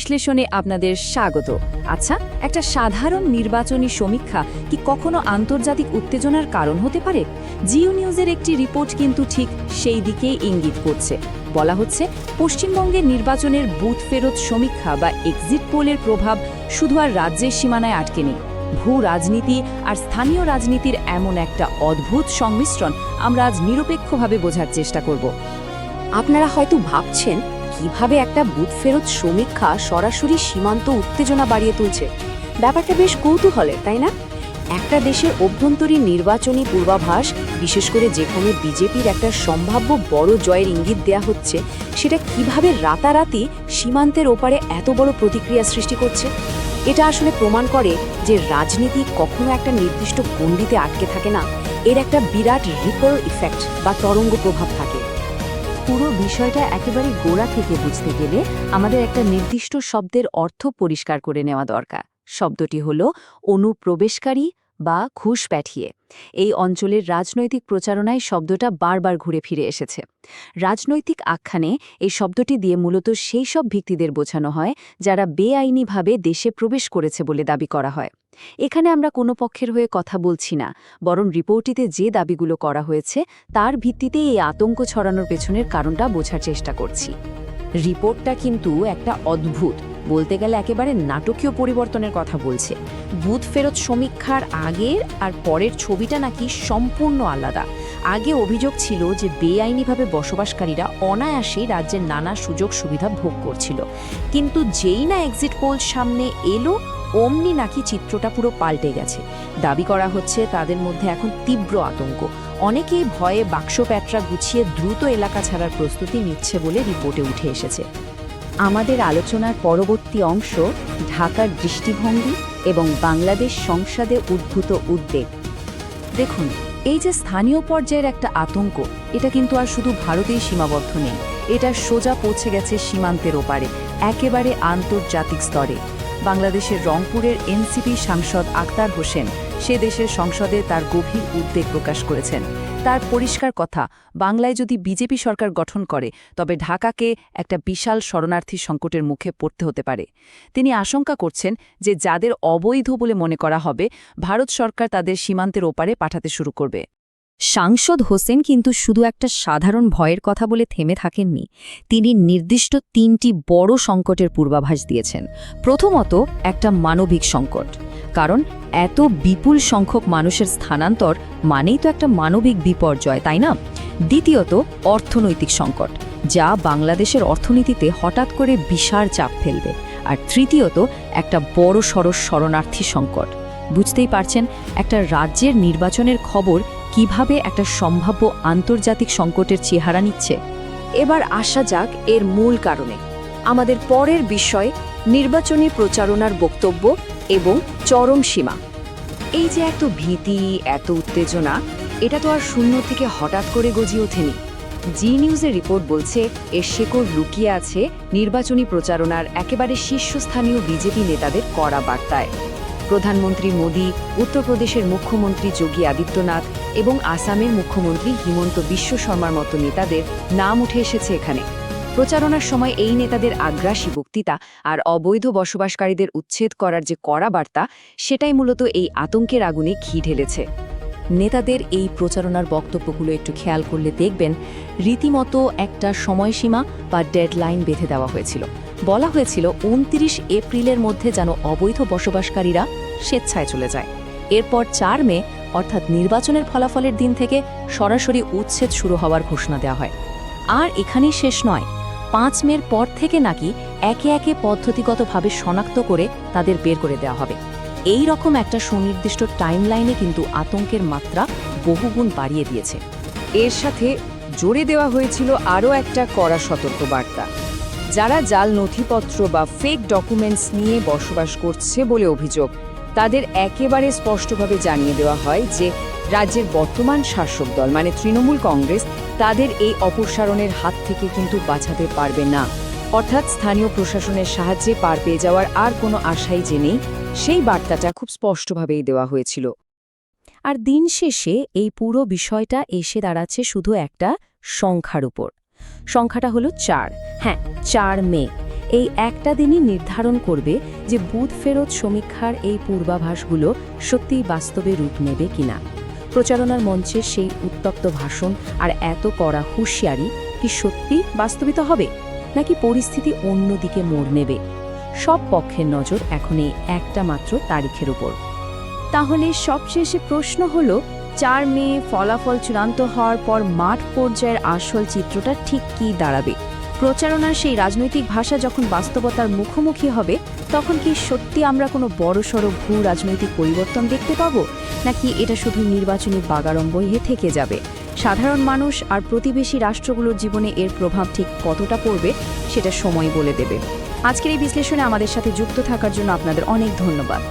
বিশ্লেষণে আপনাদের স্বাগত। আচ্ছা, একটা সাধারণ নির্বাচনী সমীক্ষা কি কখনো আন্তর্জাতিক উত্তেজনার কারণ হতে পারে? জিও নিউজের একটি রিপোর্ট কিন্তু ঠিক সেই দিকেই ইঙ্গিত করছে। বলা হচ্ছে, পশ্চিমবঙ্গের নির্বাচনের বুথ ফেরত সমীক্ষা বা এক্সিট পোলের প্রভাব শুধু আর রাজ্যের সীমানায় আটকে নেই। ভূ রাজনীতি আর স্থানীয় রাজনীতির এমন একটা অদ্ভুত সংমিশ্রণ আমরা আজ নিরপেক্ষভাবে বোঝার চেষ্টা করব। আপনারা হয়তো ভাবছেন, কিভাবে একটা বুথ ফেরত সমীক্ষা সরাসরি সীমান্ত উত্তেজনা বাড়িয়ে তুলছে। ব্যাপারটা বেশ কৌতূহলের, তাই না? একটা দেশের অভ্যন্তরীণ নির্বাচনী পূর্বাভাস, বিশেষ করে যেখানে বিজেপির একটা সম্ভাব্য বড় জয়ের ইঙ্গিত দেয়া হচ্ছে, সেটা কিভাবে রাতারাতি সীমান্তের ওপারে এত বড় প্রতিক্রিয়া সৃষ্টি করছে। এটা আসলে প্রমাণ করে যে রাজনীতি কখনো একটা নির্দিষ্ট গণ্ডিতে আটকে থাকে না, এর একটা বিরাট রিপল ইফেক্ট বা তরঙ্গ প্রভাব থাকে। পুরো বিষয়টা একেবারে গোড়া থেকে বুঝতে গেলে আমাদের একটা নির্দিষ্ট শব্দের অর্থ পরিষ্কার করে নেওয়া দরকার। শব্দটি হল অনুপ্রবেশকারী বা ঘুষপ্যাঠিয়ে। এই অঞ্চলের রাজনৈতিক প্রচারণায় শব্দটা বারবার ঘুরে ফিরে এসেছে। রাজনৈতিক আখ্যানে এই শব্দটি দিয়ে মূলত সেই সব ব্যক্তিদের বোঝানো হয় যারা বেআইনিভাবে দেশে প্রবেশ করেছে বলে দাবি করা হয়। এখানে আমরা কোনো পক্ষের হয়ে কথা বলছি না, বরং রিপোর্টটিতে যে দাবিগুলো করা হয়েছে তার ভিত্তিতে এই আতঙ্ক ছড়ানোর পেছনের কারণটা বোঝার চেষ্টা করছি। রিপোর্টটা কিন্তু একটা অদ্ভুত, বলতে গেলে একেবারে নাটকীয় পরিবর্তনের কথা বলছে। বুথ ফেরত সমীক্ষার আগের আর পরের ছবিটা নাকি সম্পূর্ণ আলাদা। আগে অভিযোগ ছিল যে বেআইনিভাবে বসবাসকারীরা অনায়াসেই রাজ্যের নানা সুযোগ সুবিধা ভোগ করছিল, কিন্তু যেই না এক্সিট পোল সামনে এলো, অমনি নাকি চিত্রটা পুরো পাল্টে গেছে। দাবি করা হচ্ছে তাদের মধ্যে এখন তীব্র আতঙ্ক। অনেকেই ভয়ে বাক্স প্যাটরা গুছিয়ে দ্রুত এলাকা ছাড়ার প্রস্তুতি নিচ্ছে বলে রিপোর্টে উঠে এসেছে। আমাদের আলোচনার পরবর্তী অংশ ঢাকার দৃষ্টিভঙ্গি এবং বাংলাদেশ সংসদে উদ্ভূত উদ্বেগ। দেখুন, এই যে স্থানীয় পর্যায়ের একটা আতঙ্ক, এটা কিন্তু আর শুধু ভারতেই সীমাবদ্ধ নেই। এটা সোজা পৌঁছে গেছে সীমান্তের ওপারে, একেবারে আন্তর্জাতিক স্তরে। বাংলাদেশের রংপুরের এনসিপি সাংসদ আক্তার হোসেন সে দেশের সংসদে তার গভীর উদ্বেগ প্রকাশ করেছেন। তার পরিষ্কার কথা, বাংলায় যদি বিজেপি সরকার গঠন করে তবে ঢাকাকে একটা বিশাল শরণার্থী সংকটের মুখে পড়তে হতে পারে। তিনি আশঙ্কা করছেন যে যাদের অবৈধ বলে মনে করা হবে, ভারত সরকার তাদের সীমান্তের ওপারে পাঠাতে শুরু করবে। সাংসদ হোসেন কিন্তু শুধু একটা সাধারণ ভয়ের কথা বলে থেমে থাকেননি। তিনি নির্দিষ্ট ৩টি বড় সংকটের পূর্বাভাস দিয়েছেন। প্রথমত, একটা মানবিক সংকট, কারণ এত বিপুল সংখ্যক মানুষের স্থানান্তর মানেই তো একটা মানবিক বিপর্যয়, তাই না? দ্বিতীয়ত, অর্থনৈতিক সংকট, যা বাংলাদেশের অর্থনীতিতে হঠাৎ করে বিশাল চাপ ফেলবে। আর তৃতীয়ত, একটা বড় শরণার্থী সংকট। বুঝতেই পারছেন, একটা রাজ্যের নির্বাচনের খবর কিভাবে একটা সম্ভাব্য আন্তর্জাতিক সংকটের চেহারা নিচ্ছে। এবার আসা যাক এর মূল কারণে। আমাদের পরের বিষয় নির্বাচনী প্রচারণার বক্তব্য এবং চরম সীমা। এই যে এত ভীতি, এত উত্তেজনা, এটা তো আর শূন্য থেকে হঠাৎ করে গজিয়ে ওঠেনি। জি নিউজের রিপোর্ট বলছে এর শেকড় লুকিয়ে আছে নির্বাচনী প্রচারণার একেবারে শীর্ষস্থানীয় বিজেপি নেতাদের কড়া বার্তায়। প্রধানমন্ত্রী মোদী, উত্তরপ্রদেশের মুখ্যমন্ত্রী যোগী আদিত্যনাথ এবং আসামের মুখ্যমন্ত্রী হিমন্ত বিশ্ব শর্মার মতো নেতাদের নাম উঠে এসেছে এখানে। প্রচারণার সময় এই নেতাদের আগ্রাসী বক্তৃতা আর অবৈধ বসবাসকারীদের উচ্ছেদ করার যে কড়া বার্তা, সেটাই মূলত এই আতঙ্কের আগুনে ঘি ঢেলেছে। নেতাদের এই প্রচারণার বক্তব্যগুলো একটু খেয়াল করলে দেখবেন, রীতিমতো একটা সময়সীমা বা ডেডলাইন বেঁধে দেওয়া হয়েছিল। বলা হয়েছিল ২৯ এপ্রিলের মধ্যে যেন অবৈধ বসবাসকারীরা স্বেচ্ছায় চলে যায়। এরপর ৪ মে অর্থাৎ নির্বাচনের ফলাফলের দিন থেকে সরাসরি উচ্ছেদ শুরু হওয়ার ঘোষণা দেওয়া হয়। আর এখানেই শেষ নয়, ৫ মের পর থেকে নাকি একে একে পদ্ধতিগতভাবে শনাক্ত করে তাদের বের করে দেওয়া হবে। এই রকম একটা সুনির্দিষ্ট টাইমলাইনে কিন্তু আতঙ্কের মাত্রা বহুগুণ বাড়িয়ে দিয়েছে। এর সাথে জোরে দেওয়া হয়েছিল আরও একটা কড়া সতর্কবার্তা। যারা জাল নথিপত্র বা ফেক ডকুমেন্টস নিয়ে বসবাস করছে বলে অভিযোগ, তাদের একেবারে স্পষ্টভাবে জানিয়ে দেওয়া হয় যে রাজ্যের বর্তমান শাসক দল মানে তৃণমূল কংগ্রেস তাদের এই অপসারণের হাত থেকে কিন্তু বাঁচাতে পারবে না। অর্থাৎ স্থানীয় প্রশাসনের সাহায্যে পার পেয়ে যাওয়ার আর কোনো আশাই যে নেই, সেই বার্তাটা খুব স্পষ্টভাবেই দেওয়া হয়েছিল। আর দিন শেষে এই পুরো বিষয়টা এসে দাঁড়াচ্ছে শুধু একটা সংখ্যার উপর। সংখ্যাটা হলো ৪। হ্যাঁ, ৪ মে। এই একটা দিনই নির্ধারণ করবে যে বুথ ফেরত সমীক্ষার এই পূর্বাভাসগুলো সত্যিই বাস্তবে রূপ নেবে কিনা। প্রচারণার মঞ্চে সেই উত্তপ্ত ভাষণ আর এত কড়া হুঁশিয়ারি কি সত্যি বাস্তবিত হবে, নাকি পরিস্থিতি অন্যদিকে মোড় নেবে? সব পক্ষের নজর এখন এই একটা মাত্র তারিখের উপর। তাহলে সবশেষে প্রশ্ন হলো, 4 মে ফলাফল চূড়ান্ত হওয়ার পর মাঠ পর্যায়ের আসল চিত্রটা ঠিক কী দাঁড়াবে? প্রচারণার সেই রাজনৈতিক ভাষা যখন বাস্তবতার মুখোমুখি হবে, তখন কি সত্যি আমরা কোনো বড়সড় ভূ রাজনৈতিক পরিবর্তন দেখতে পাবো, নাকি এটা শুধু নির্বাচনী বাগাড়ম্বই হয়ে থেকে যাবে? সাধারণ মানুষ আর প্রতিবেশী রাষ্ট্রগুলোর জীবনে এর প্রভাব ঠিক কতটা পড়বে সেটা সময় বলে দেবে। আজকের এই বিশ্লেষণে আমাদের সাথে যুক্ত থাকার জন্য আপনাদের অনেক ধন্যবাদ।